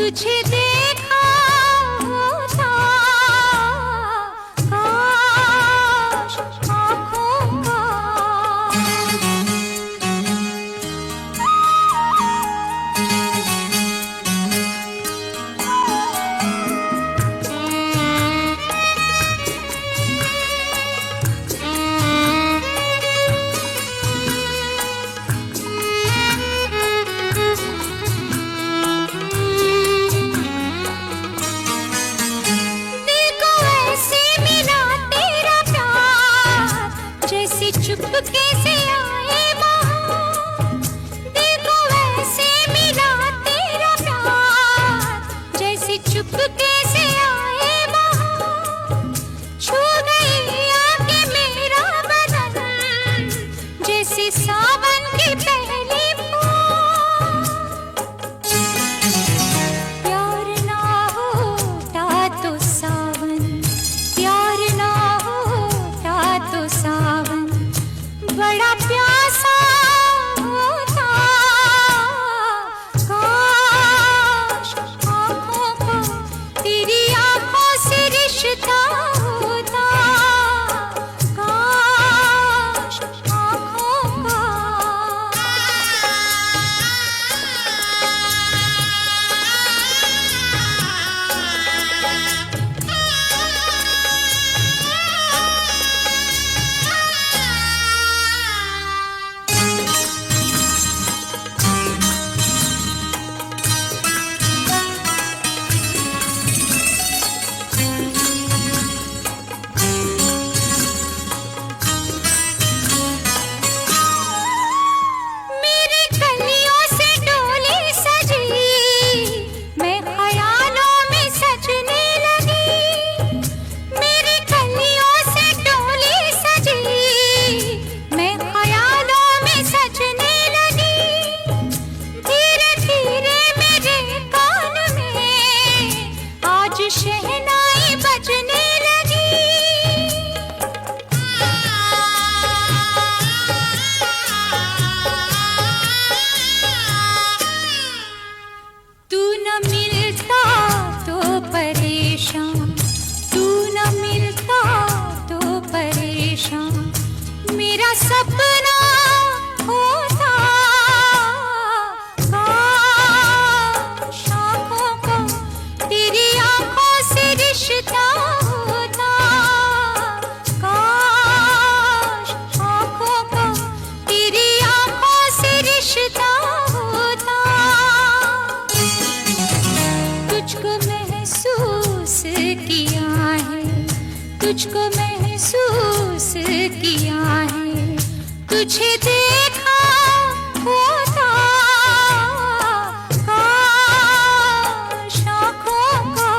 तुझे देखा होता काश आँखों का। चुपके से आए बहार, देखो वैसे मिला तेरा प्यार, जैसे चुपके से आए बहार। छू गई आके मेरा बदन, जैसे सावन की पहली फूल। प्यार ना होता तो सावन, प्यार ना होता तो सावन बड़ा प्यासा होता काश आँखों का तेरी आँखों से रिश्ता होता काश आँखों का। शहनाई बजने लगी, तू न मिलता तो परेशान, तू न मिलता तो परेशान, मेरा सपना होता काश आँखों का तेरी रिश्ता होता काश आँखों का तेरी आँखों से रिश्ता होता। तुझको महसूस किया है, तुझको महसूस किया है, तुझे देखा होता काश आँखों का।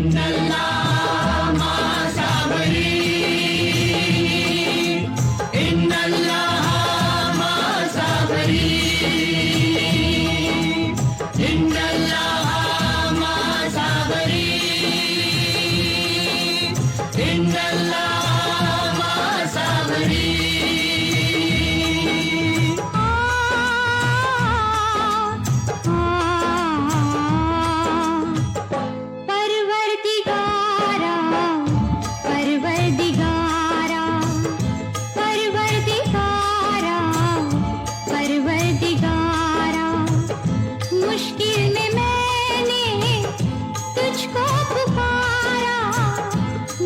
इन्नल्लाह मा साबरी, इन्नल्लाह मा साबरी, इन्नल्लाह मा साबरी, इन्नल्लाह मा साबरी।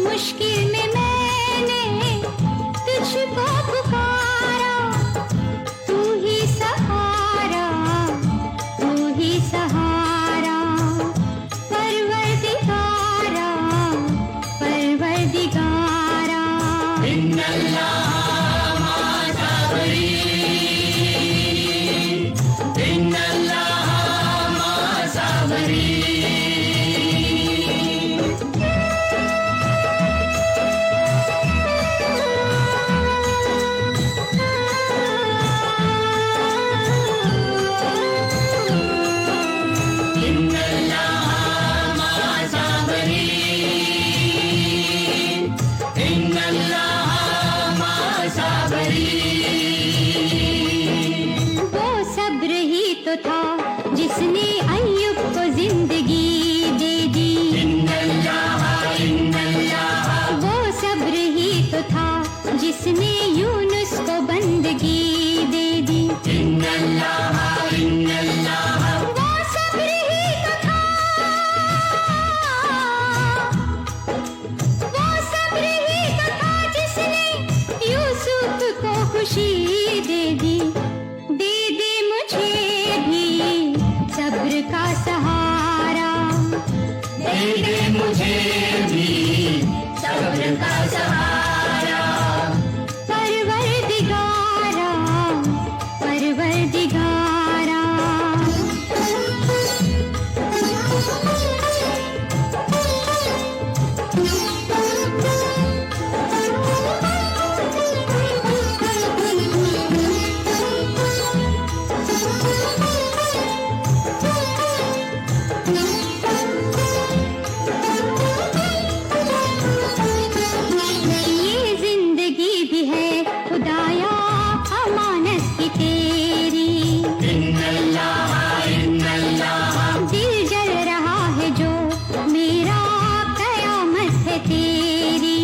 मुश्किल में मैंने तुझको पुकारा, तू ही सहारा, तू ही सहारा, परवरदिगारा, परवरदिगारा। इन्नल्लाह मा साबरी, इन्नल्लाह मा साबरी। वो सब्र ही तो था जिसने अय्यूब को जिंदगी दे दी। वो सब्र ही तो था जिसने यूनुस को बंदगी दे दी। वो सब्र ही तो था, वो सब्र ही तो था जिसने यूसुफ को खुशी दे दी। दे दे मुझे भी सब्र का सहारा, दे दे मुझे भी सब्र का सहारा, परवरदिगारा, परवरदिगारा। ये जिंदगी भी है खुदाया अमानत की तेरी। दिल जल रहा है जो मेरा कयामत है तेरी।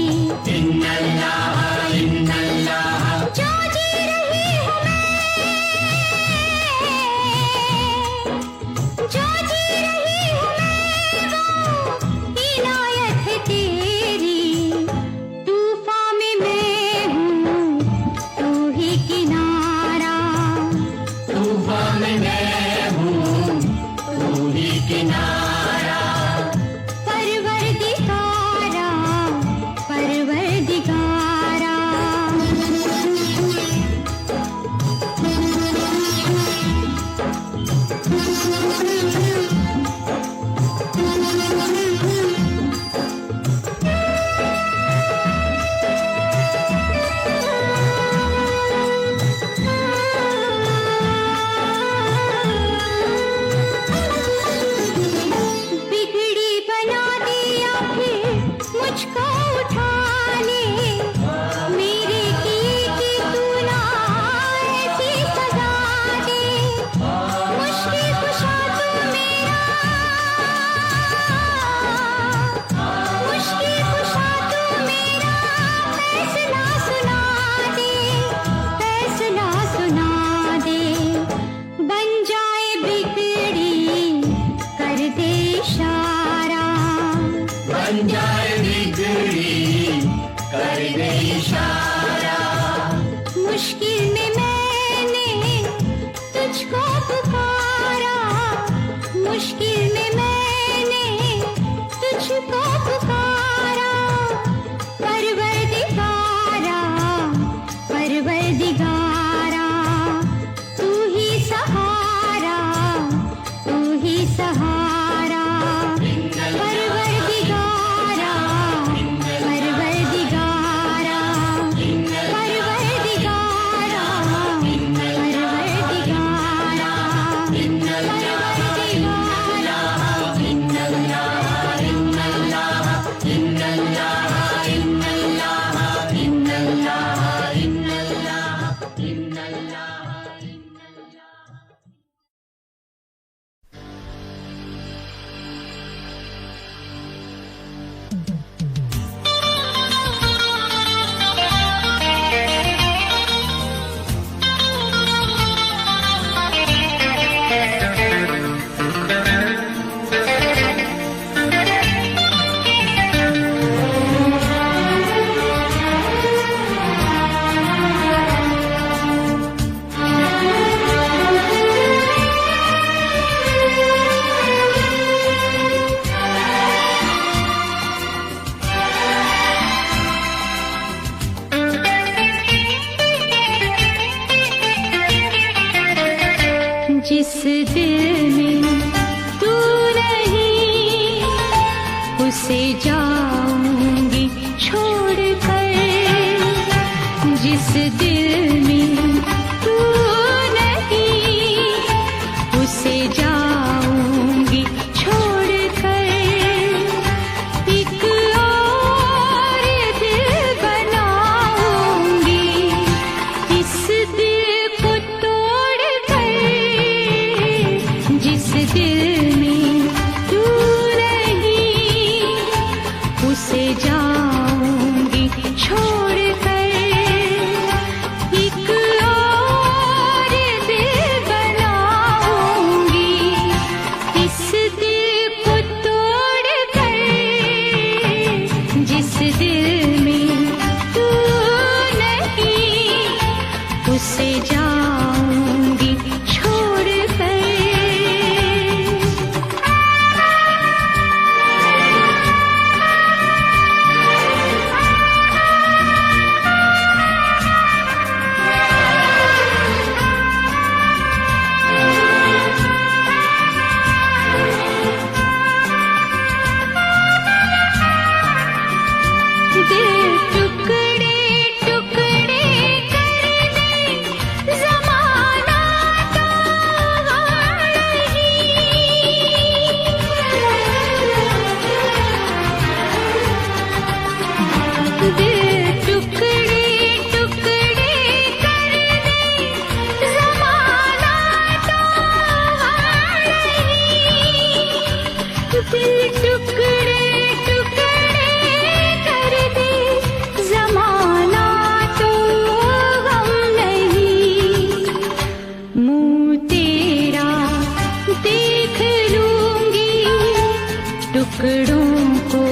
जो जी रही हूँ मैं, जो जी रही हूँ मैं वो इनायत है तेरी। तूफान में मैं हूँ तू ही किनारा, तूफान में मैं हूँ तू ही किनारा, परवरदिगारा, परवरदिगारा। बिगड़ी बना दिया फिर मुझको उठा ले, मेरे किए की तू ना ऐसी सजा दे। मुश्किल कुशा तू मेरा, मुश्किल कुशा तू मेरा, फैसला सुना दे, फैसला सुना दे। बन जाए बिगड़ी कर दे इशारा, बन जाए बिगड़ी कर दे इशारा। मुश्किल में मैंने तुझको पुकारा, मुश्किल में मैंने तुझको पुकारा, परवरदिगारा, परवरदिगारा। तू ही सहारा, तू ही सहारा, परवरदिगारा। दिल में तू नहीं, उसे जाऊंगी छोड़ कर। जिस दिल में तू नहीं, उसे जाऊंगी छोड़ कर। एक और दिल बनाऊंगी, इस दिल को तोड़ कर। जिस दिल में तू नहीं, उसे जाऊंगी छोड़ कर। एक और दिल बनाऊंगी, इस दिल को तोड़ कर। जिस दिल में तू नहीं, उसे जाऊंगी छोड़ कर। दिल टुकड़े टुकड़े कर दे, ज़माना तो नहीं। दिल टुकड़े टुकड़े कर दे, ज़माना तो नहीं। दिल टुकड़े टुकड़े कर दे, ज़माना तो गम नहीं। मुँह तेरा देख लूंगी, टुकड़ों को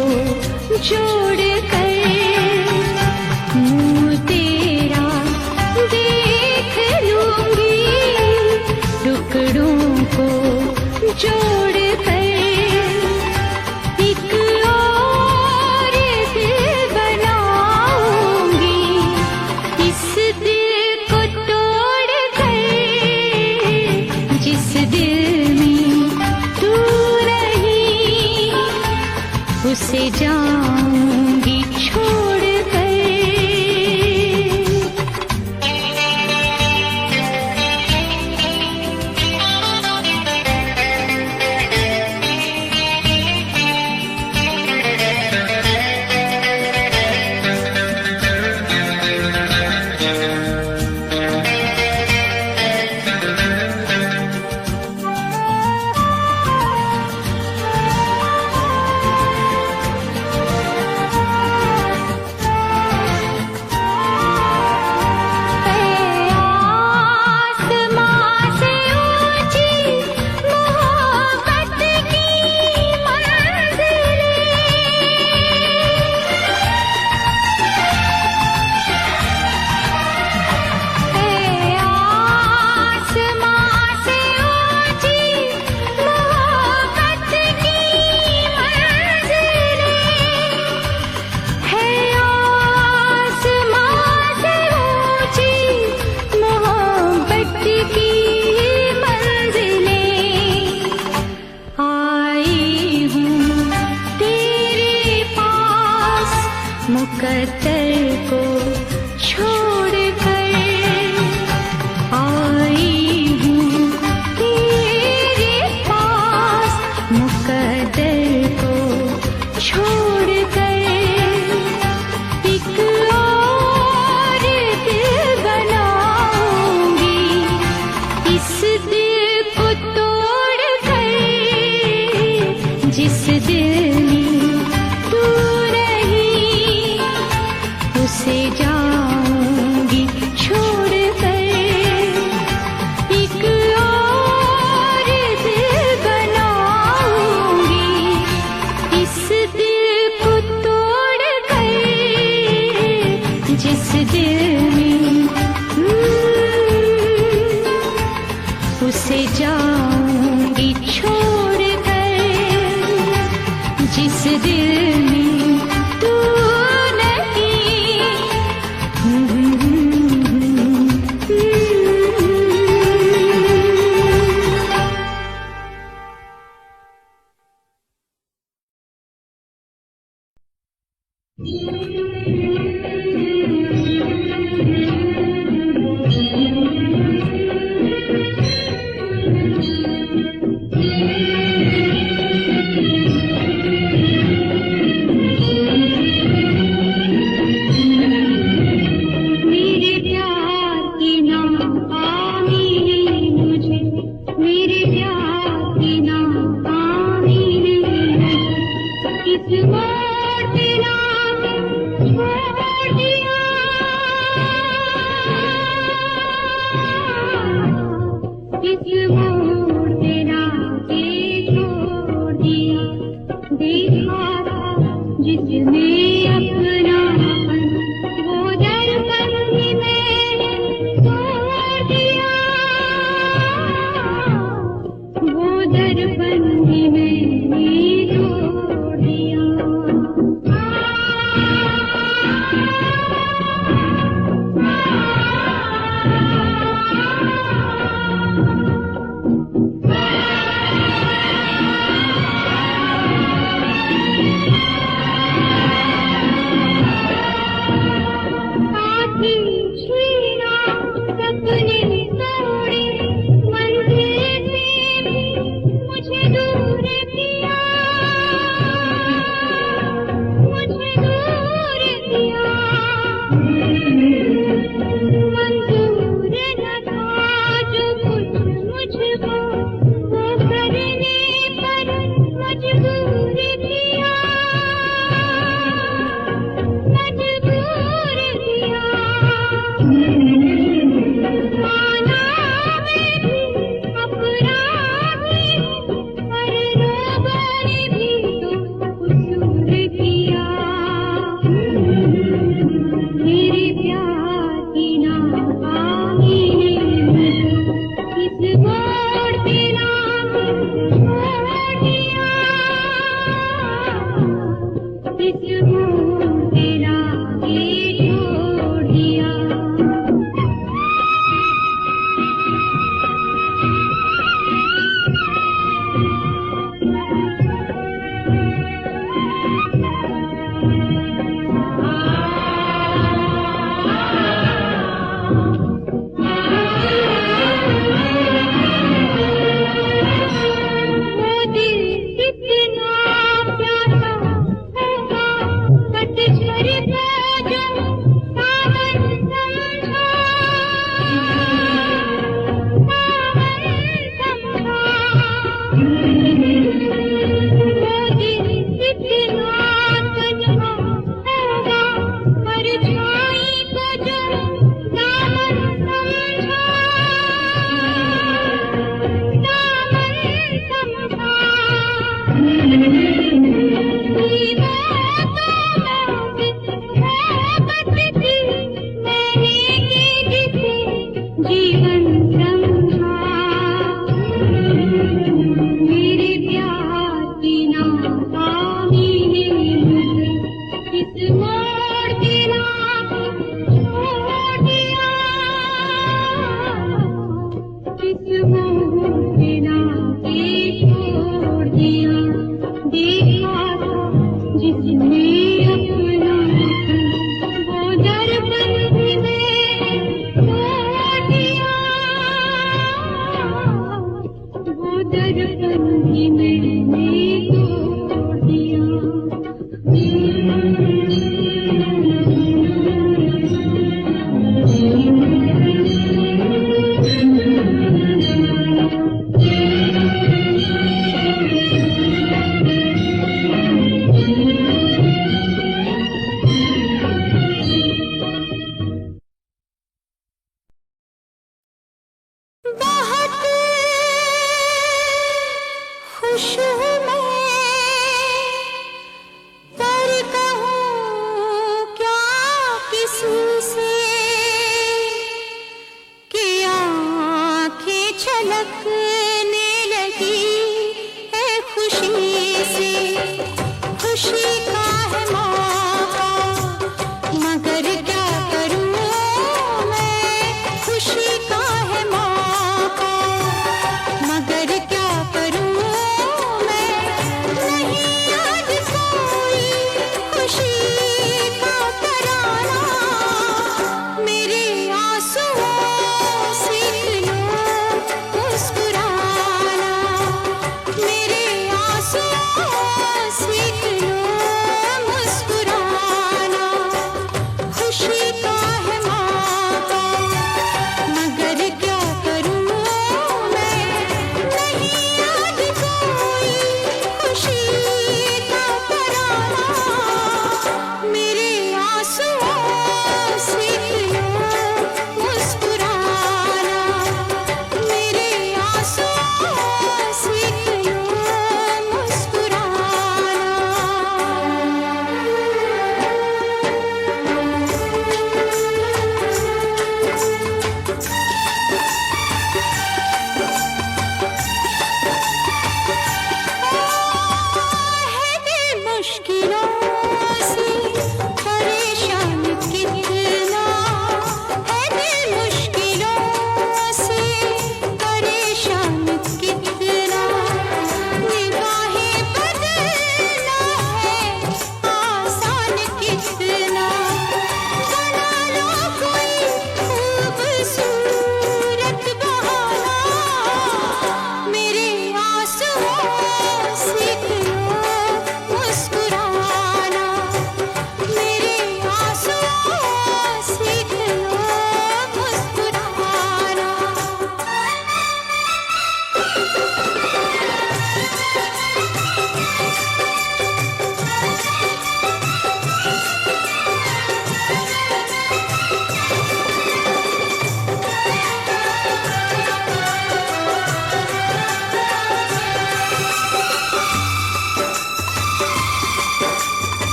जोड़ कर। मुँह तेरा देख लूंगी, टुकड़ों को जोड़ कर। एक और दिल बनाऊंगी, इस दिल को तोड़ कर। जिस दिल में तू नहीं, उसे जाऊंगी छोड़ कर। मुकद्दर को छोड़ कर आई हूँ तेरे पास। मुकद्दर को छोड़ कर एक और दिल बनाऊंगी, इस दिल को तोड़ कर। जिस दिल में तू नहीं, उसे जाऊंगी छोड़ कर। एक और दिल बनाऊंगी, इस दिल को तोड़ कर। जिस दिल में उसे जाऊंगी छोड़ कर। जिस दिल में तू नहीं, मगर क्या करूं मैं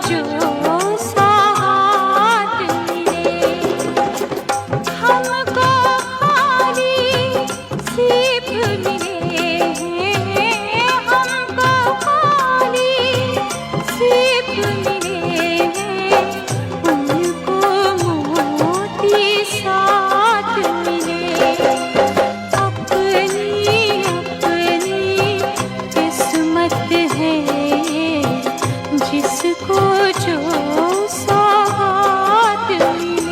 जो साथ मिले। हमको खाली सीप मिले हैं, हमको खाली सीप मिले हैं, उनको मोती साथ मिले। अपनी अपनी किस्मत है जिसको जो साथ मिले।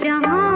जहाँ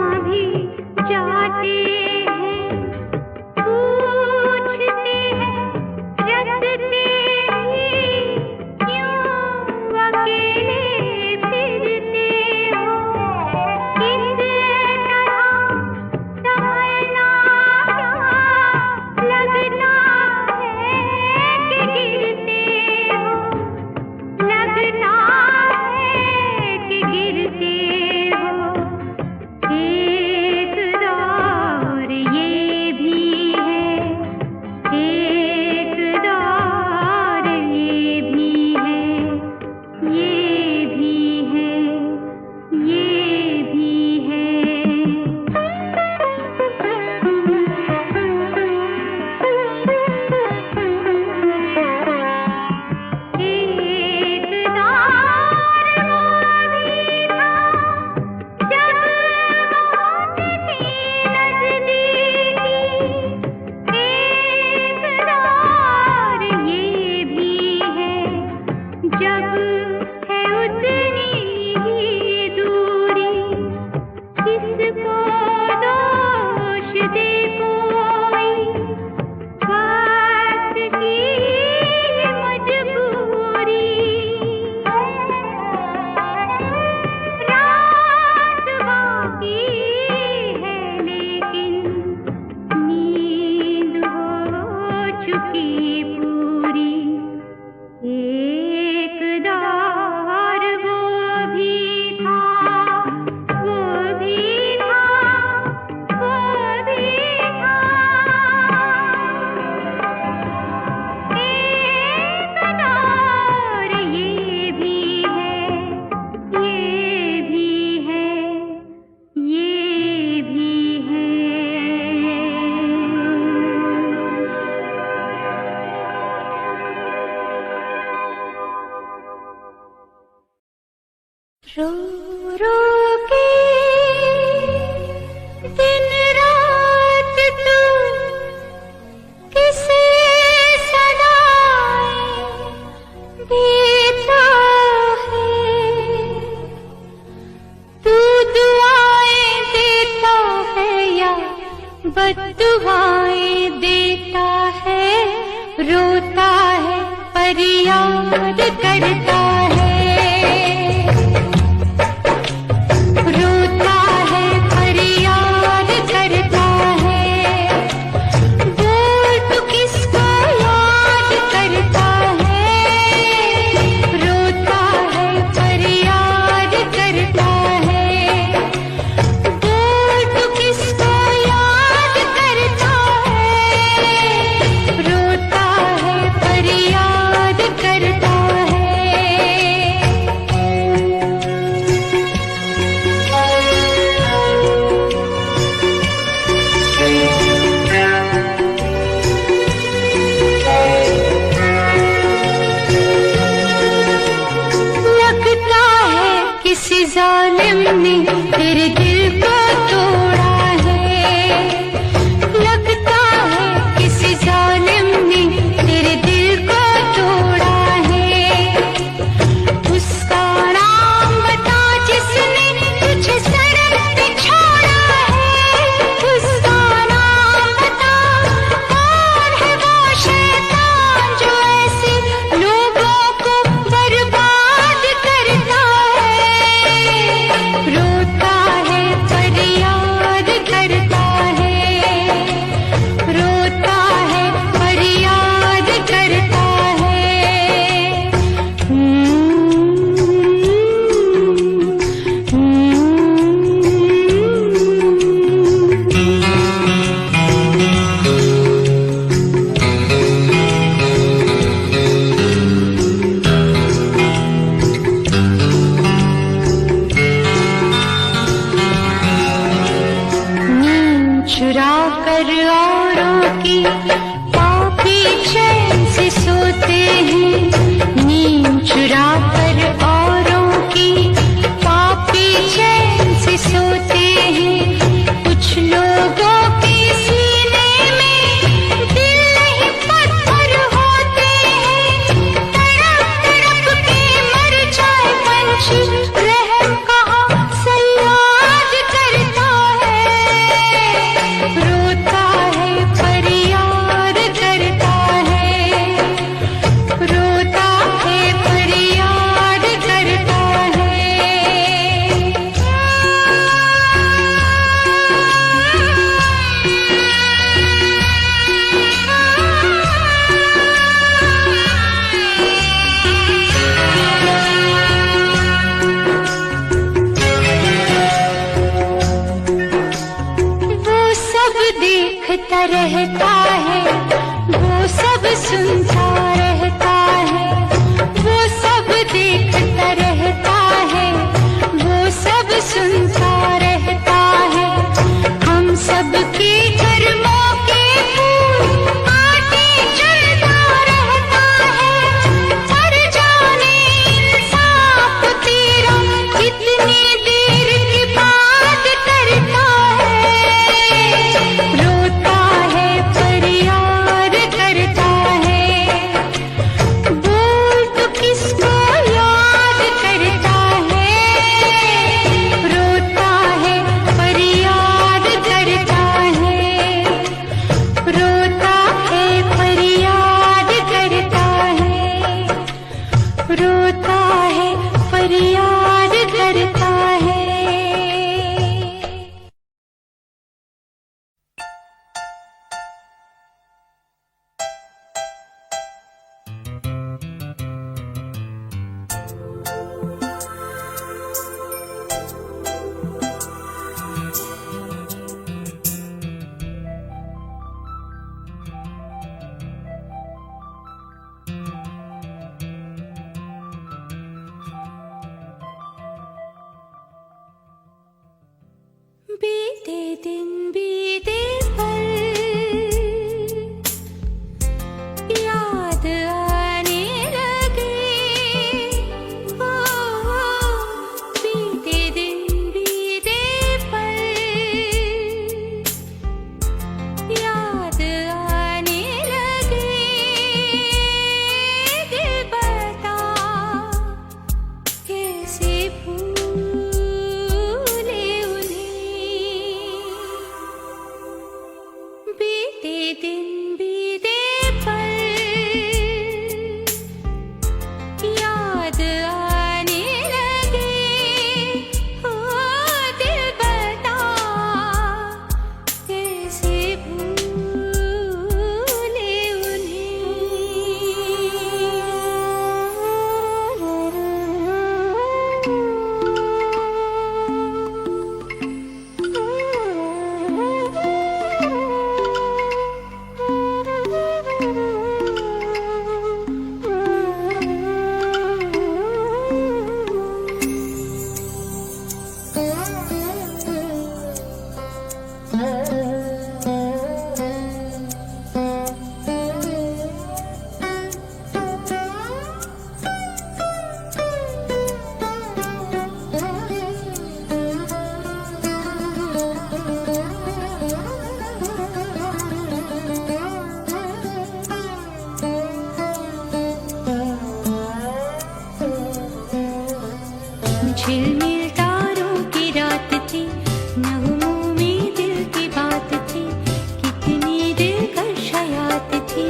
बद्दुआएं देता है, रोता है पर याद करता है, रोता है पर याद करता है, बोल तू किसको याद करता है, रोता है पर याद करता है, बोल तू किसको याद करता है, रोता है पर याद करता है। लगता है किसी जालिम ने तेरे दिल को तोड़ा है, लगता है किसी जालिम ने तेरे दिल को तोड़ा है, उसका नाम बता जिसने तुझे सड़क पे छोड़ा है, उसका नाम बता कौन है वो शैतान जो ऐसे लोगों को बर्बाद करता है, रोता है पर याद करता है, रोता है पर याद करता है। नींद चुरा कर औरों की पापी चैन से सोते हैं, नींद चुरा कर औरों की पापी चैन से सोते हैं, कुछ लोगों के सीने में दिल नहीं पत्थर होते हैं, तड़प तड़प के मर जाए पंछी, रहम कहाँ सयाद करता है, रोता है पर याद करता है, रोता है पर याद करता है। वो सब देखता रहता है, वो सब सुनता रहता है, वो सब देखता रहता है, वो सब सुनता रहता है, हम सब के कर्मों के फूल आगे चलता रहता है, पर जाने इंसाफ तेरा कितनी देर के बाद करता है, रोता है पर याद करता है, बोल तू किसको याद करता है, रोता है पर याद करता है, रोता है पर याद करता है, रोता है पर याद करता है। बीते दिन बीते पल याद आने लगे, ओ, बीते दिन बीते पल याद आने लगे, दिल बता कैसे भूले उन्हें। झिलमिल तारों की रात थी, नगमों में दिल की बात थी, कितनी दिलकश हयात थी।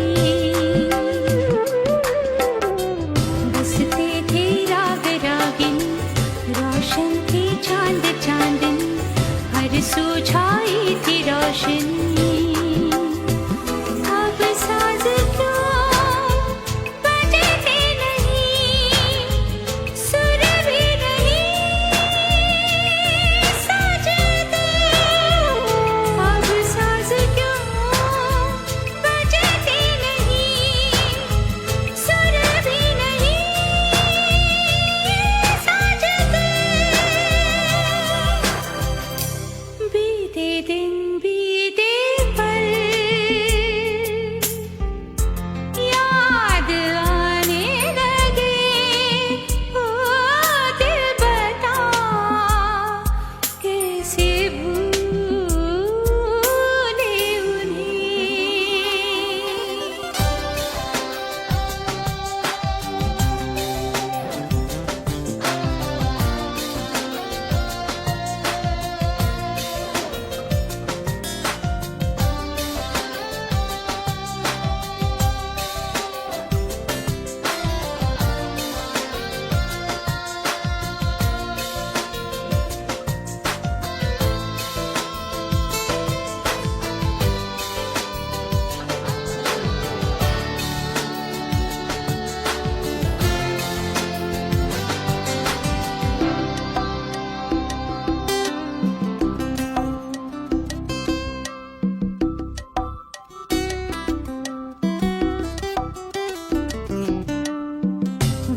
बसते थे राग रागिनी, रोशन थी चांद चांदनी, हर सू छाई थी रोशनी। अब साज क्यों बजते नहीं, सुर भी नहीं साजते। अब साज क्यों बजते नहीं, सुर भी नहीं साजते। बीते दिन बीते पल, याद आने लगे, ओ दिल बता कैसे भूले उन्हें।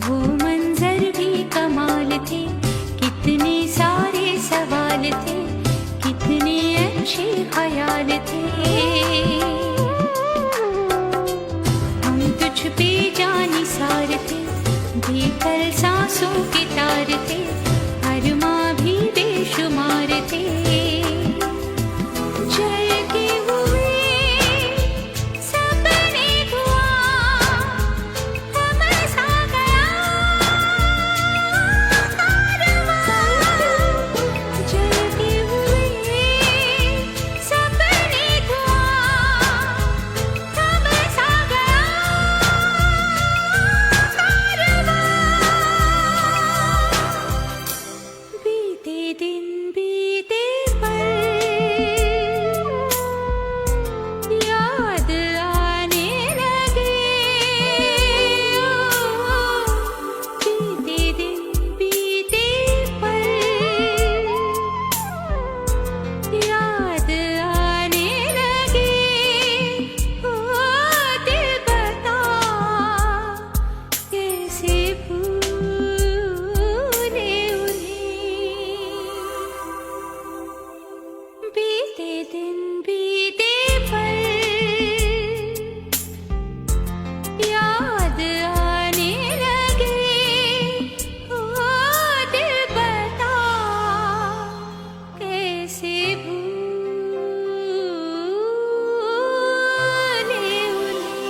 वो मंजर भी कमाल थे, कितने सारे सवाल थे, कितने अच्छे ख्याल थे। हम तुझ पे जानिसार थे, बेकल सांसों के तार थे, अरमां भी बेशुमार थे। जलते हुए सपने धुआं, हम सा गया जलते हुए सपने धुआं, हम सा गया बीते दिन बीते पल, याद आने लगे, बीते दिन बीते पल, याद आने लगे, ओ दिल बता कैसे भूले उन्हें। बीते दिन बीते पल, याद आने लगे, ओ दिल बता कैसे भूले उन्हें।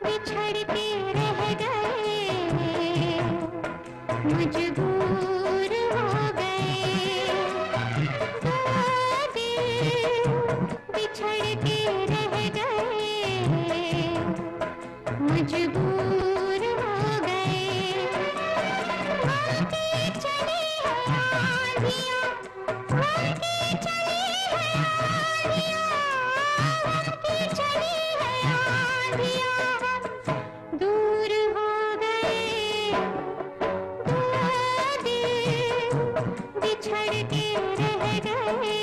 बिछड़ के रह गए, मजबूर हो गए। बिछड़ के रह गए, मजबूर हो गए। आगे चली है आंधियाँ, आगे चली है आंधियाँ, आगे चली है सदियां हम दूर हो गए, दो दिल बिछड़ के रह गए,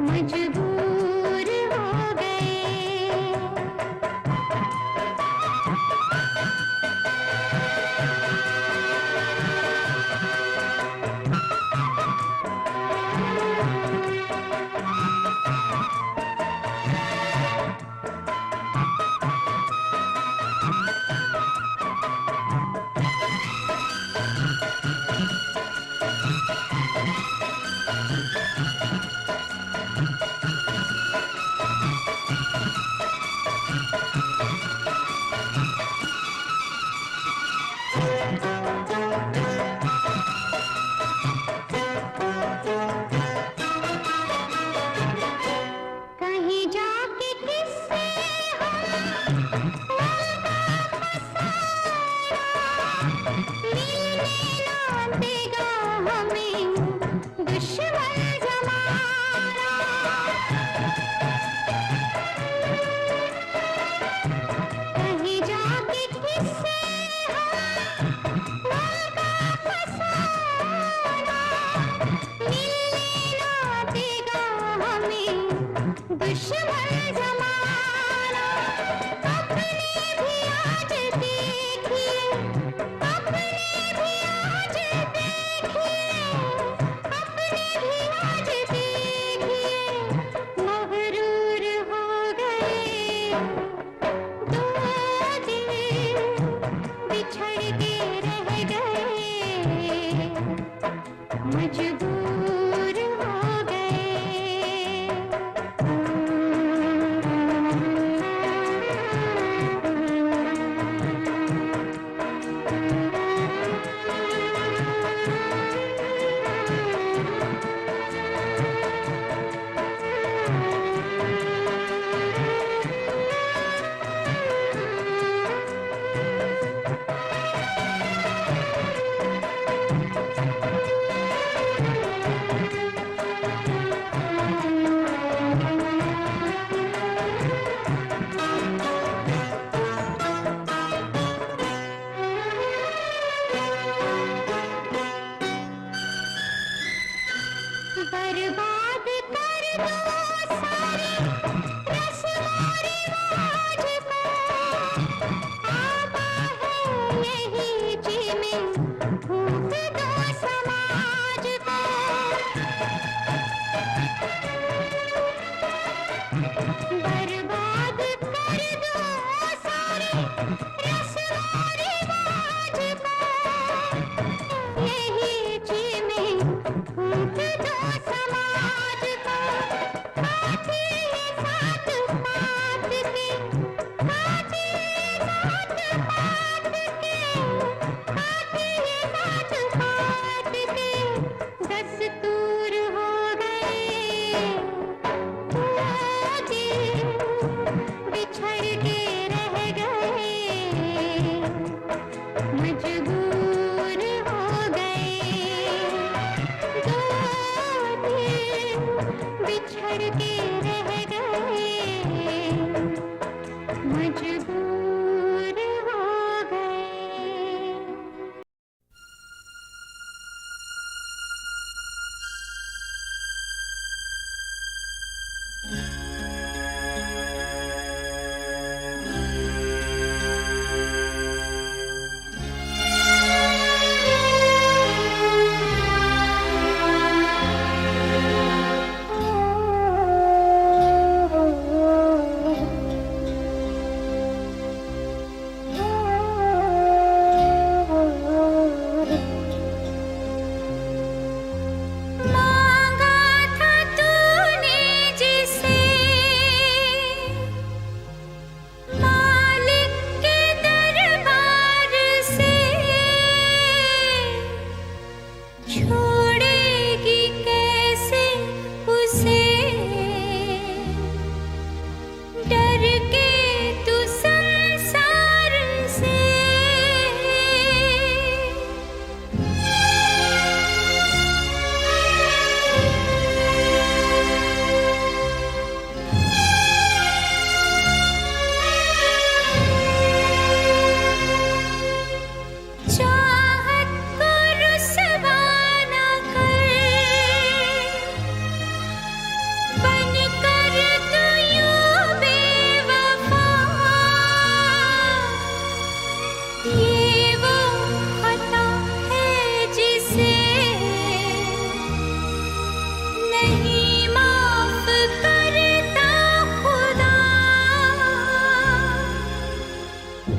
मजबूर हो गए।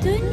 दुनिया